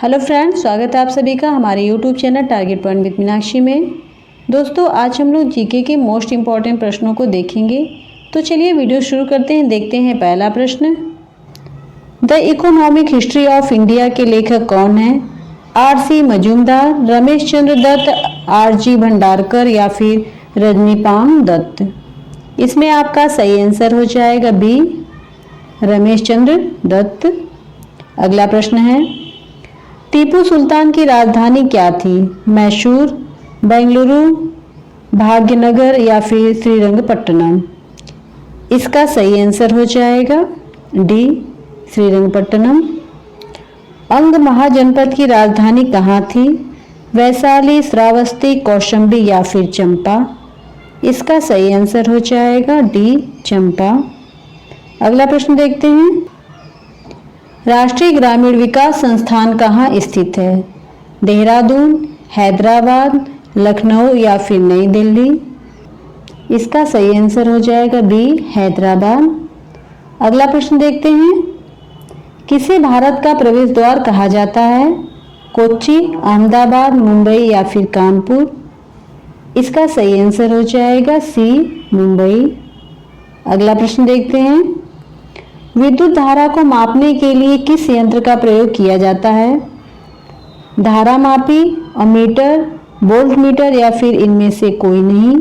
Hello friends, स्वागत है आप सभी का हमारे YouTube channel target point with Meenakshi में। दोस्तों, आज हम लोग जीके के मोस्ट इम्पॉर्टेंट प्रश्नों को देखेंगे। तो चलिए वीडियो शुरू करते हैं। देखते हैं पहला प्रश्न। The economic history of India के लेखक कौन है? R.C. मजूमदार, रमेश चंद्र दत्त, R.G. भंडारकर या फिर रजनीपाम दत्त। इसमें आपका सही आंसर हो जाएगा बी, रमेश चंद्र दत्त। अगला प्रश्न है, टीपू सुल्तान की राजधानी क्या थी? मैसूर, बेंगलुरु, भाग्यनगर या फिर श्रीरंगपट्टनम। इसका सही आंसर हो जाएगा डी, श्रीरंगपट्टनम। अंग महाजनपद की राजधानी कहाँ थी? वैशाली, श्रावस्ती, कौशाम्बी या फिर चंपा। इसका सही आंसर हो जाएगा डी, चंपा। अगला प्रश्न देखते हैं, राष्ट्रीय ग्रामीण विकास संस्थान कहाँ स्थित है? देहरादून, हैदराबाद, लखनऊ या फिर नई दिल्ली। इसका सही आंसर हो जाएगा बी, हैदराबाद। अगला प्रश्न देखते हैं, किसे भारत का प्रवेश द्वार कहा जाता है? कोच्चि, अहमदाबाद, मुंबई या फिर कानपुर। इसका सही आंसर हो जाएगा सी, मुंबई। अगला प्रश्न देखते हैं, विद्युत धारा को मापने के लिए किस यंत्र का प्रयोग किया जाता है? धारा मापी, अमीटर, वोल्ट मीटर या फिर इनमें से कोई नहीं।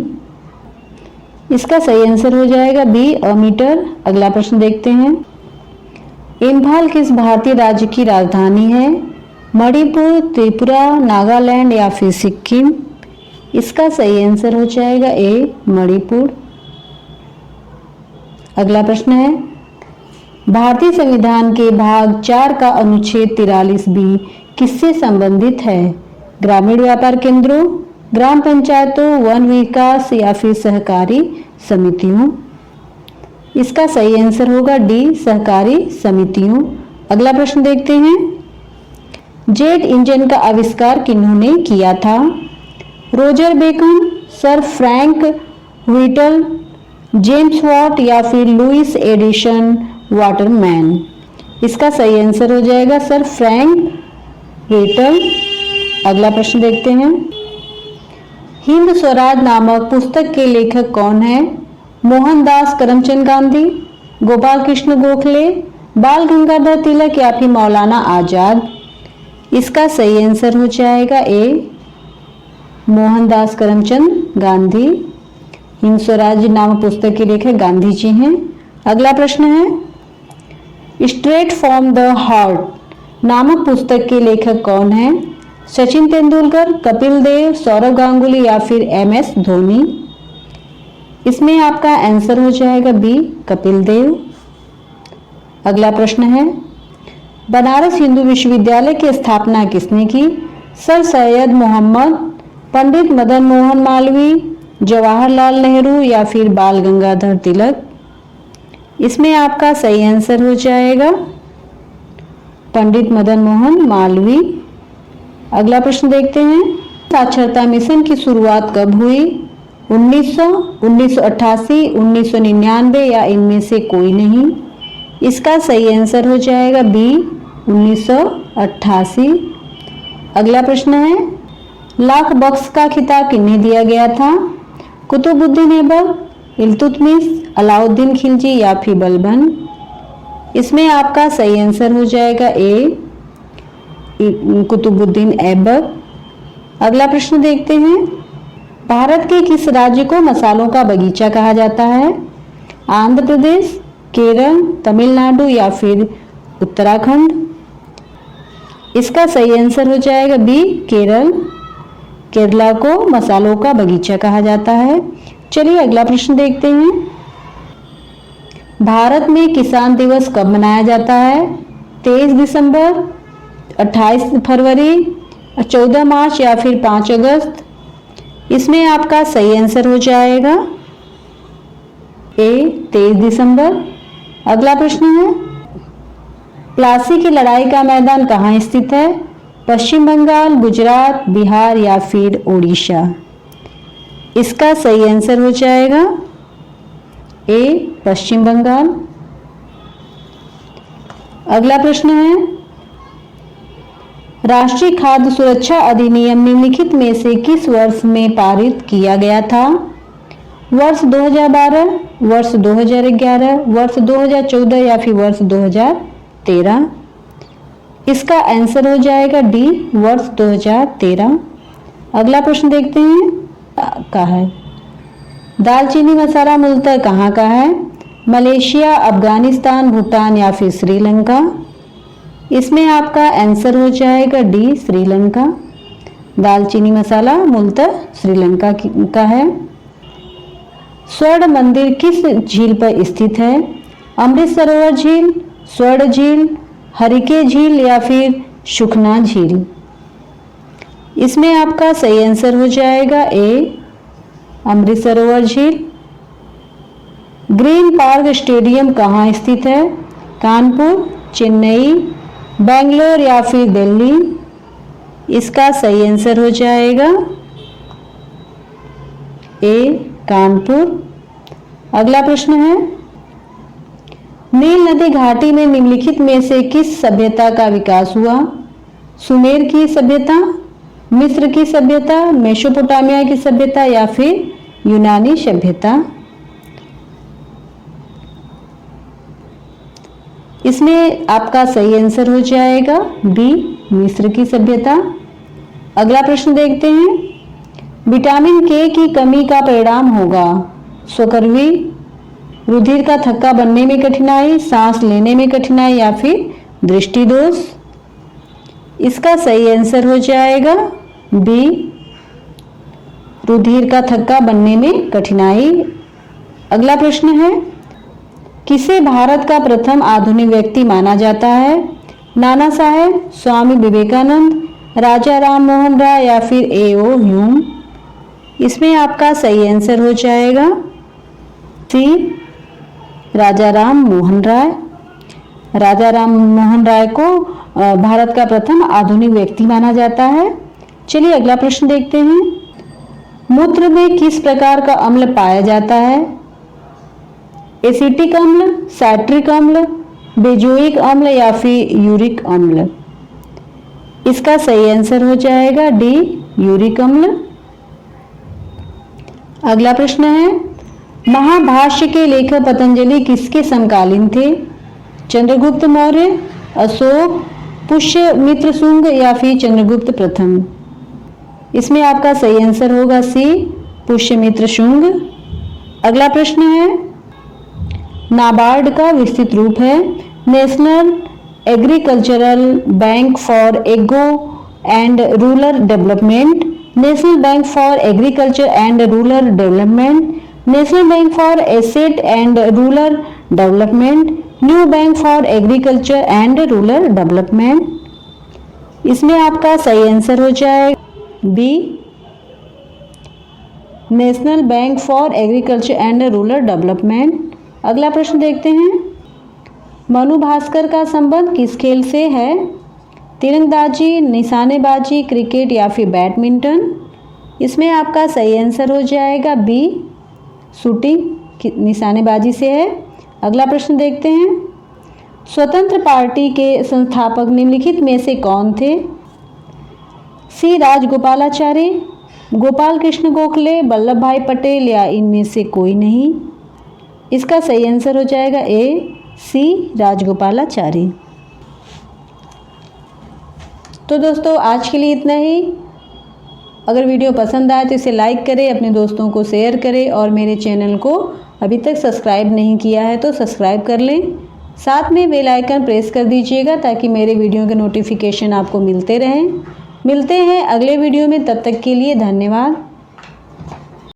इसका सही आंसर हो जाएगा बी, अमीटर। अगला प्रश्न देखते हैं, इम्फाल किस भारतीय राज्य की राजधानी है? मणिपुर, त्रिपुरा, नागालैंड या फिर सिक्किम। इसका सही आंसर हो जाएगा ए, मणिपुर। अगला प्रश्न है, भारतीय संविधान के भाग 4 का अनुच्छेद 43 बी किससे संबंधित है? ग्रामीण व्यापार केंद्रों, ग्राम पंचायतों, वन विकास या फिर सहकारी समितियों। इसका सही आंसर होगा डी, सहकारी समितियों। अगला प्रश्न देखते हैं, जेट इंजन का आविष्कार किन्होंने किया था? Roger Bacon, sir Frank Whittle, James Watt या फिर लुइस एडिसन वाटरमैन। इसका सही आंसर हो जाएगा सर फ्रैंक व्हिटल। अगला प्रश्न देखते हैं, हिंद स्वराज नामक पुस्तक के लेखक कौन है? मोहनदास करमचंद गांधी, गोपाल कृष्ण गोखले, बाल गंगाधर तिलक या फिर मौलाना आजाद। इसका सही आंसर हो जाएगा ए, मोहनदास करमचंद गांधी। हिंद स्वराज नामक पुस्तक के लेखक गांधी जी हैं। अगला प्रश्न है, स्ट्रेट फ्रॉम द हार्ट नामक पुस्तक के लेखक कौन है? सचिन तेंदुलकर, कपिल देव, सौरव गांगुली या फिर MS धोनी। इसमें आपका आंसर हो जाएगा बी, कपिल देव। अगला प्रश्न है, बनारस हिंदू विश्वविद्यालय की स्थापना किसने की? सर सैयद मोहम्मद, पंडित मदन मोहन मालवीय, जवाहरलाल नेहरू या फिर बाल गंगाधर तिलक। इसमें आपका सही आंसर हो जाएगा पंडित मदन मोहन मालवीय। अगला प्रश्न देखते हैं, साक्षरता मिशन की शुरुआत कब हुई? 1900, 1988, 1999 या इनमें से कोई नहीं। इसका सही आंसर हो जाएगा बी, 1988। अगला प्रश्न है, लाख बख्श का खिताब किन्हें दिया गया था? कुतुबुद्दीन ऐबक, इल्तुतमिश, अलाउद्दीन खिलजी या फिर बलबन। इसमें आपका सही आंसर हो जाएगा ए, कुतुबुद्दीन ऐबक। अगला प्रश्न देखते हैं, भारत के किस राज्य को मसालों का बगीचा कहा जाता है? आंध्र प्रदेश, केरल, तमिलनाडु या फिर उत्तराखंड। इसका सही आंसर हो जाएगा बी, केरल। केरला को मसालों का बगीचा कहा जाता है। चलिए अगला प्रश्न देखते हैं, भारत में किसान दिवस कब मनाया जाता है? 23 दिसंबर, 28 फरवरी, 14 मार्च या फिर 5 अगस्त। इसमें आपका सही आंसर हो जाएगा ए, 23 दिसंबर। अगला प्रश्न है, प्लासी की लड़ाई का मैदान कहाँ स्थित है? पश्चिम बंगाल, गुजरात, बिहार या फिर उड़ीसा। इसका सही आंसर हो जाएगा ए, पश्चिम बंगाल। अगला प्रश्न है, राष्ट्रीय खाद्य सुरक्षा अधिनियम निम्नलिखित में से किस वर्ष में पारित किया गया था? वर्ष 2012, वर्ष 2011, वर्ष 2014 या फिर वर्ष 2013? इसका आंसर हो जाएगा डी, वर्ष 2013। अगला प्रश्न देखते हैं का है, दालचीनी मसाला मूलतः कहाँ का है? मलेशिया, अफगानिस्तान, भूटान या फिर श्रीलंका? इसमें आपका आंसर हो जाएगा डी, श्रीलंका। दालचीनी मसाला मूलतः श्रीलंका का है। स्वर्ण मंदिर किस झील पर स्थित है? अमृत सरोवर झील, स्वर्ण झील, हरिके झील या फिर सुखना झील? इसमें आपका सही आंसर हो जाएगा ए, अमृत सरोवर झील। ग्रीन पार्क स्टेडियम कहाँ स्थित है? कानपुर, चेन्नई, बेंगलोर या फिर दिल्ली? इसका सही आंसर हो जाएगा ए, कानपुर। अगला प्रश्न है, नील नदी घाटी में निम्नलिखित में से किस सभ्यता का विकास हुआ? सुमेर की सभ्यता, मिस्र की सभ्यता, मेसोपोटामिया की सभ्यता या फिर यूनानी सभ्यता? इसमें आपका सही आंसर हो जाएगा बी, मिस्र की सभ्यता। अगला प्रश्न देखते हैं, विटामिन के की कमी का परिणाम होगा स्वकर्वी, रुधिर का थक्का बनने में कठिनाई, सांस लेने में कठिनाई या फिर दृष्टि दोष? इसका सही आंसर हो जाएगा बी, रुधिर का थक्का बनने में कठिनाई। अगला प्रश्न है, किसे भारत का प्रथम आधुनिक व्यक्ति माना जाता है? नाना साहेब, स्वामी विवेकानंद, राजा राम मोहन राय या फिर ए.ओ. ह्यूम? इसमें आपका सही आंसर हो जाएगा सी, राजा राम मोहन राय। राजा राम मोहन राय को भारत का प्रथम आधुनिक व्यक्ति माना जाता है। चलिए अगला प्रश्न देखते हैं, मूत्र में किस प्रकार का अम्ल पाया जाता है? एसिटिक अम्ल, साइट्रिक अम्ल, बेंजोइक अम्ल या फिर यूरिक अम्ल? इसका सही आंसर हो जाएगा डी, यूरिक अम्ल। अगला प्रश्न है, महाभाष्य के लेखक पतंजलि किसके समकालीन थे? चंद्रगुप्त मौर्य, अशोक, पुष्यमित्र शुंग या फिर चंद्रगुप्त प्रथम? इसमें आपका सही आंसर होगा सी, पुष्यमित्र शुंग। अगला प्रश्न है, नाबार्ड का विस्तृत रूप है? National agricultural bank for agro and rural development, national bank for agriculture and rural development, national bank for asset and rural development, new bank for agriculture and rural development? इसमें आपका सही आंसर हो जाएगा B, national bank for agriculture and rural development. अगला प्रश्न देखते हैं, मनु भास्कर का संबंध किस खेल से है? तीरंदाजी, निशानेबाजी, क्रिकेट या फिर बैडमिंटन? इसमें आपका सही आंसर हो जाएगा बी, शूटिंग निशानेबाजी से है। अगला प्रश्न देखते हैं, स्वतंत्र पार्टी के संस्थापक निम्नलिखित में से कौन थे? सी, राजगोपालाचारी, गोपाल कृष्ण गोखले, वल्लभ भाई पटेल या इनमें से कोई नहीं? इसका सही आंसर हो जाएगा ए, सी, राजगोपालाचारी। तो दोस्तों आज के लिए इतना ही। अगर वीडियो पसंद आए तो इसे लाइक करें, अपने दोस्तों को शेयर करें और मेरे चैनल को अभी तक सब्सक्राइब नहीं किया है तो सब्सक्राइब कर लें। साथ में बेल आइकन प्रेस कर दीजिएगा ताकि मेरे वीडियो के नोटिफिकेशन आपको मिलते रहें। मिलते हैं अगले वीडियो में, तब तक के लिए धन्यवाद।